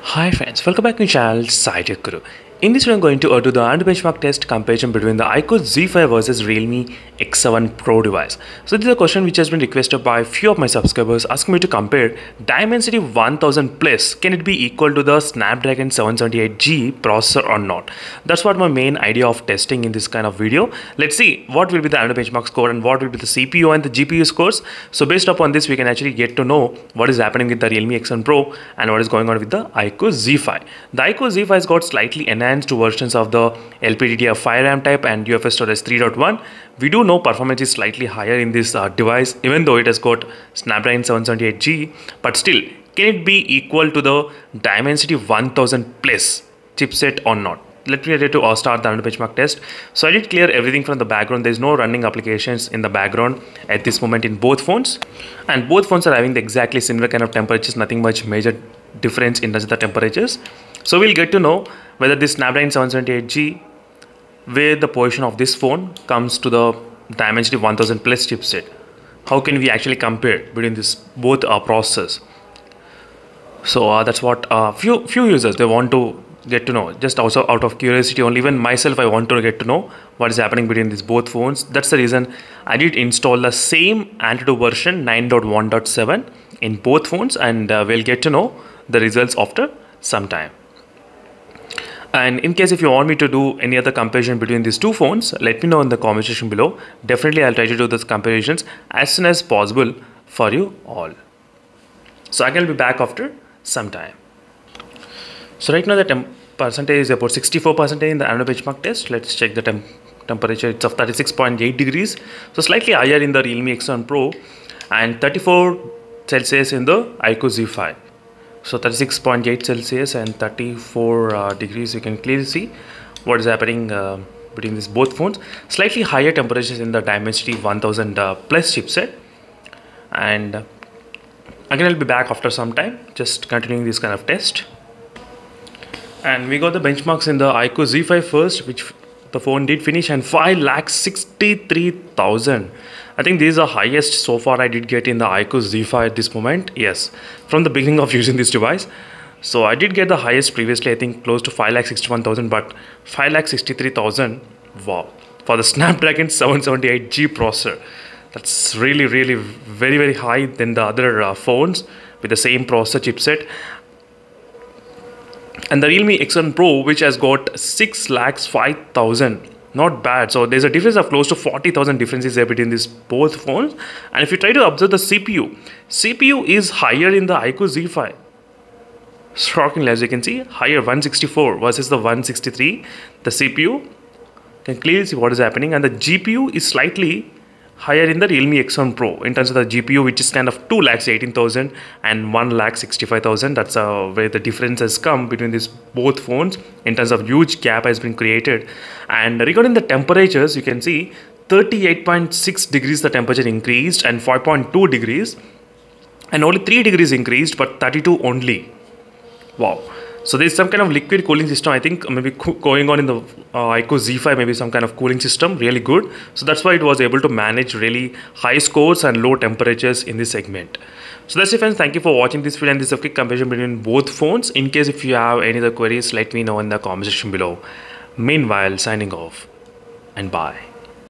Hi friends, welcome back to my channel iQOO. In this video, I'm going to do the benchmark test comparison between the iQOO Z5 versus Realme X7 Pro device. So this is a question which has been requested by a few of my subscribers asking me to compare Dimensity 1000 Plus. Can it be equal to the Snapdragon 778G processor or not? That's what my main idea of testing in this kind of video. Let's see what will be the benchmark score and what will be the CPU and the GPU scores. So based upon this, we can actually get to know what is happening with the Realme X7 Pro and what is going on with the iQOO Z5. The iQOO Z5 has got slightly enhanced to versions of the LPDDR5 RAM type and UFS storage 3.1. We do know performance is slightly higher in this device, even though it has got Snapdragon 778G, but still, can it be equal to the Dimensity 1000 Plus chipset or not? Let me start the benchmark test. So I did clear everything from the background. There is no running applications in the background at this moment in both phones, and both phones are having the exactly similar kind of temperatures, nothing much major difference in terms of the temperatures. So we'll get to know whether this Snapdragon 778G, where the position of this phone comes to the Dimensity 1000 Plus chipset. How can we actually compare between this both processors? So that's what few users they want to get to know, just also out of curiosity only. Even myself, I want to get to know what is happening between these both phones. That's the reason I did install the same Antutu version 9.1.7 in both phones, and we'll get to know the results after some time. And in case if you want me to do any other comparison between these two phones, let me know in the comment section below. Definitely I'll try to do those comparisons as soon as possible for you all. So I can be back after some time. So right now the percentage is about 64% in the benchmark test. Let's check the temperature. It's of 36.8 degrees. So slightly higher in the Realme X7 Pro and 34 Celsius in the iQOO Z5. So 36.8 Celsius and 34 degrees. You can clearly see what is happening between these both phones. Slightly higher temperatures in the Dimensity 1000 Plus chipset. And again, I'll be back after some time, just continuing this kind of test. And we got the benchmarks in the iQOO Z5 first, which the phone did finish, and 5,63,000. I think this is the highest so far I did get in the iQOO Z5 at this moment. Yes, from the beginning of using this device. So I did get the highest previously, I think close to 5,61,000, but 5,63,000. Wow, for the Snapdragon 778G processor. That's really very high than the other phones with the same processor chipset. And the Realme X7 Pro, which has got 6,05,000, not bad. So there's a difference of close to 40,000 differences there between these both phones. And if you try to observe the CPU is higher in the iQOO Z5. Shockingly, as you can see, higher 164 versus the 163. The CPU can clearly see what is happening, and the GPU is slightly higher in the Realme X7 Pro in terms of the GPU, which is kind of 2,18,000 and 1,65,000. That's where the difference has come between these both phones. In terms of huge gap has been created. And regarding the temperatures, you can see 38.6 degrees the temperature increased, and 5.2 degrees, and only 3 degrees increased, but 32 only. Wow. So there's some kind of liquid cooling system, I think maybe going on in the iQOO Z5, maybe some kind of cooling system, really good. So that's why it was able to manage really high scores and low temperatures in this segment. So that's it friends, thank you for watching this video, and this is a quick comparison between both phones. In case if you have any other queries, let me know in the comment section below. Meanwhile, signing off and bye.